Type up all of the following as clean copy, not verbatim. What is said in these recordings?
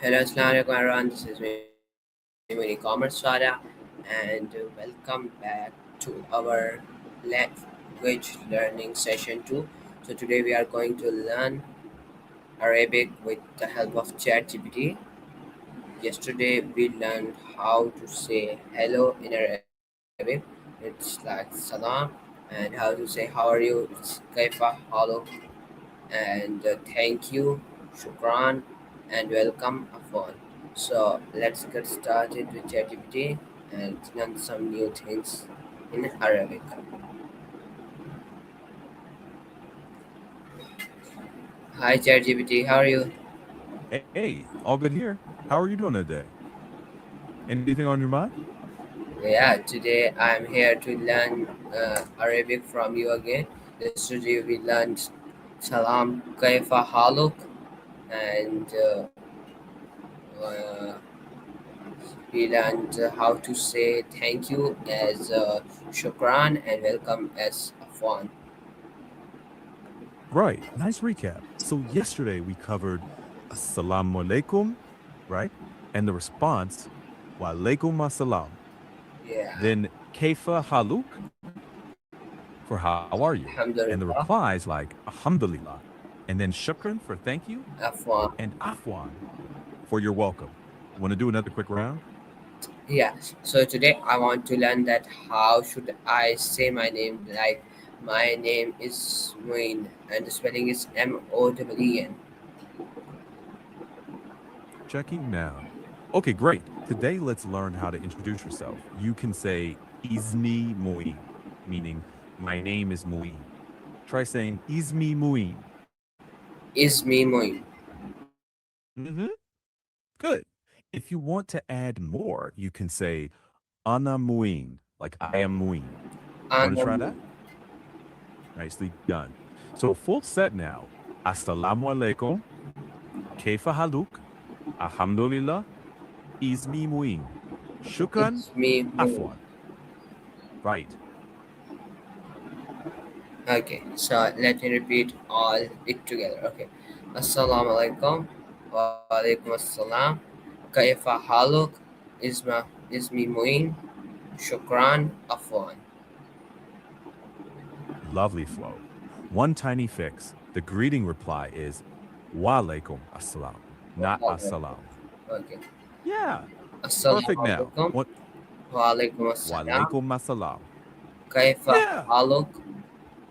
Hello, Assalamu alaikum everyone. This is me, Commerce Sada, and welcome back to our language learning session 2. So, today we are going to learn Arabic with the help of ChatGPT. Yesterday, we learned how to say hello in Arabic. It's like salam, and how to say how are you, it's kaifa, hello, and thank you, shukran, and welcome, afwan. So let's get started with ChatGPT and learn some new things in Arabic. Hi ChatGPT, how are you? Hey, all good here. How are you doing today? Anything on your mind? Yeah, today I'm here to learn Arabic from you again. Yesterday we learned salam, kaifa, haluk, and uh, we learned how to say thank you as shukran and welcome as afwan. Right. Nice recap. So yesterday we covered assalamu alaikum, right? And the response, wa alaikum assalam. Yeah, Then kaifa haluk for how are you? And the alhamdulillah, replies like alhamdulillah. And then shukran for thank you afwan. and afwan for you're welcome. Want to do another quick round? Yeah, so today I want to learn that how should I say my name. Like my name is Moin and the spelling is Moen. Checking now. Okay, great. Today, let's learn how to introduce yourself. You can say Ismi Muin, meaning my name is Muin. Try saying Ismi Muin. Is me Moin. Hmm. Good. If you want to add more, you can say Ana Muin, like I am Muin. Want to try Anam. that? Nicely done. So, full set now. Assalamu alaikum, Kaifa haluk, Alhamdulillah, Ismi Muin. Shukran, It's me Moin. Afwan. Right. Okay, so let me repeat all it together. Okay. Assalamu alaikum. Wa alaikum assalam. Kaifa haluk. Ismi Moin. Shukran. Afwan. Lovely flow. One tiny fix. The greeting reply is wa alaikum assalam, not assalam. Okay. Yeah, Assalamu perfect now. alaikum. What Wa alaikum wa assalam. alaikum assalam. Kaifa Yeah. haluk.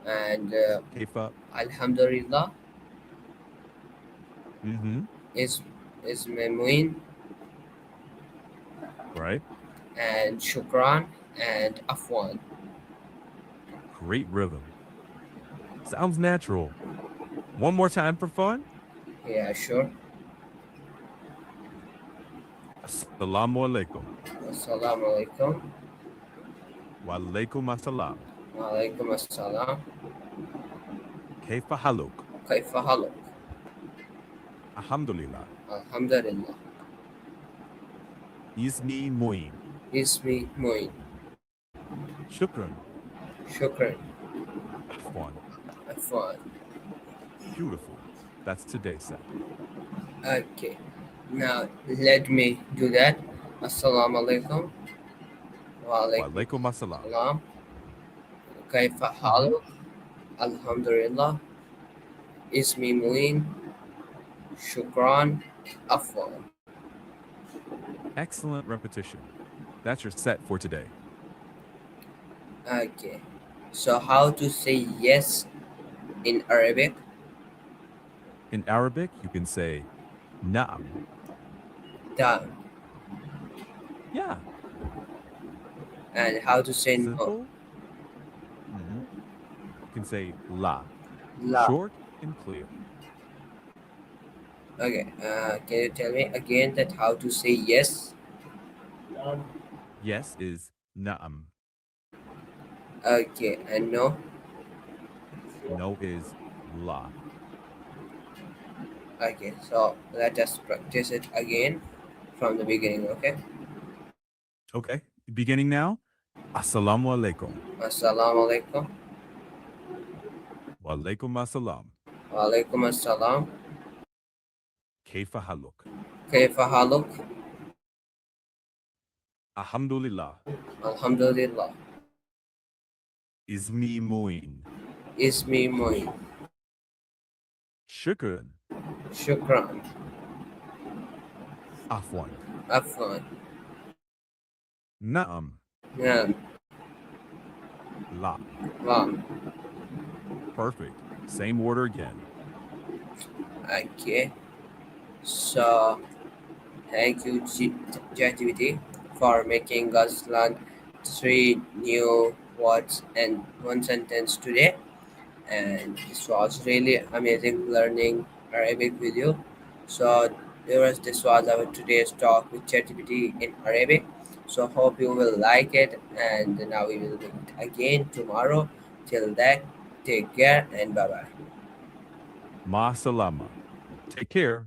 And Kaifa. Alhamdulillah Mm-hmm. is Memuin Right. and Shukran and Afwan. Great rhythm. Sounds natural. One more time for fun. Yeah, sure. Assalamu alaikum. Assalamu alaikum. Wa alaikum assalam. Wa alaikum assalam. Kaifa haluk. Kaifa haluk. Alhamdulillah. Alhamdulillah. Ismi muin. Ismi Muin. Shukran. Shukran. Afwan. Afwan. Beautiful. That's today's set. Okay. Now let me do that. Assalamu alaikum. Wa Wa alaikum alaikum assalam. assalam. Kaifa Mm-hmm. haluk. Alhamdulillah. Ismi Muin. Shukran. Afwan. Excellent repetition. That's your set for today. Okay. So how to say yes in Arabic? In Arabic, you can say na'am. Down. Yeah, And how to say no? simple. Hmm. You can say la. La. Short and clear. Okay. Can you tell me again that how to say yes? Yes is na'am. Okay. And no? No is la. Okay. So let us practice it again from the beginning. Okay. Okay, beginning now. Assalamu alaikum. Assalamu alaikum. Wa alaikum assalam. Wa alaikum assalam. Kaifa haluk. كيف حالك؟ Alhamdulillah. Alhamdulillah. Ismi Muin. اسمي معين. Shukran. شكرا. Afwan. عفوا. Naam. نعم. La. واو. Perfect. Same order again. Okay. So thank you, ChatGPT, for making us learn three new words and one sentence today. And this was really amazing learning Arabic with you. So this was our today's talk with ChatGPT in Arabic. So hope you will like it, and now we will meet again tomorrow. Till then, take care and bye bye. Ma salama. Take care.